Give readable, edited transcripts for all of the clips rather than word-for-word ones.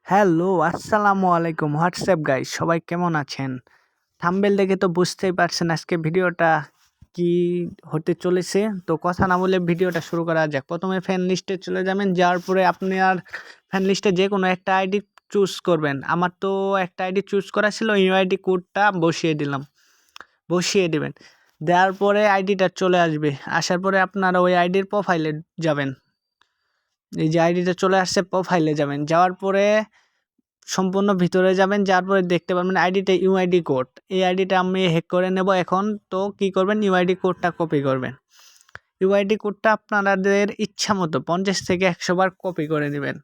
Hello, আসসালামু আলাইকুম WhatsApp guys, সবাই কেমন আছেন? থাম্বনেল দেখে তো বুঝতেই পারছেন আজকে ভিডিওটা কি হতে চলেছে। তো কথা না বলে ভিডিওটা শুরু করা যাক। প্রথমে ফ্রেন্ড লিস্টে চলে যাবেন, যাওয়ার পরে আপনি আর ফ্রেন্ড লিস্টে যে কোনো একটা আইডি চুজ করবেন। আমার তো একটা আইডি চুজ করা ছিল, ইউআইডি কোডটা বসিয়ে দিবেন। দেওয়ার পরে আইডিটা চলে আসবে, আসার পরে আপনারা ওই আইডির প্রোফাইলে যাবেন। এই যে আইডিটা চলে আসছে, প্রোফাইলে যাবেন, যাওয়ার পরে সম্পূর্ণ ভিতরে যাবেন, যার পরে দেখতে পারবেন আইডিটা ইউআইডি কোড। এই আইডিটা আমি হ্যাক করে নেব এখন। তো কি করবেন, ইউআইডি কোডটা কপি করবেন। ইউআইডি কোডটা আপনাদের ইচ্ছা মতো 50 থেকে 100 বার কপি করে নেবেন,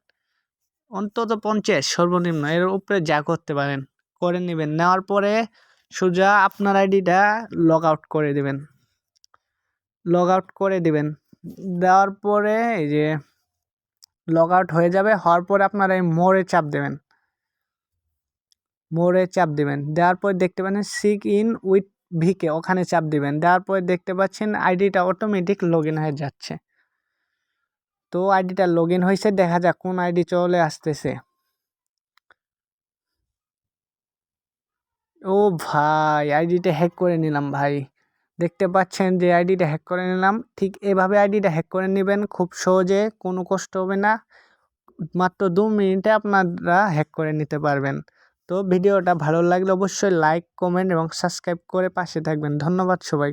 অন্তত 50 সর্বনিম্ন, এর উপরে যা করতে পারেন করে নেবেন। নেওয়ার পরে সোজা আপনার আইডিটা লগ আউট করে দেবেন। দেওয়ার পরে এই যে লগ আউট হয়ে যাবে, হওয়ার পরে আপনারা এই মোড়ে চাপ দিবেন। দেওয়ার পর দেখতে পাচ্ছেন সিগ ইন উইথ ভিকে, ওখানে চাপ দিবেন। দেওয়ার পর দেখতে পাচ্ছেন আইডিটা অটোমেটিক লগ ইন হয়ে যাচ্ছে। তো আইডিটা লগ ইন হয়েছে, দেখা যাক কোন আইডি চলে আসতেছে। ও ভাই, আইডিটা হ্যাক করে নিলাম ভাই। দেখতে পাচ্ছেন যে আইডিটা হ্যাক করে নিলাম। ঠিক এভাবে আইডিটা হ্যাক করে নেবেন, খুব সহজে, কোনো কষ্ট হবে না। মাত্র 2 মিনিটে আপনারা হ্যাক করে নিতে পারবেন। তো ভিডিওটা ভালো লাগলে অবশ্যই লাইক, কমেন্ট এবং সাবস্ক্রাইব করে পাশে থাকবেন। ধন্যবাদ সবাইকে।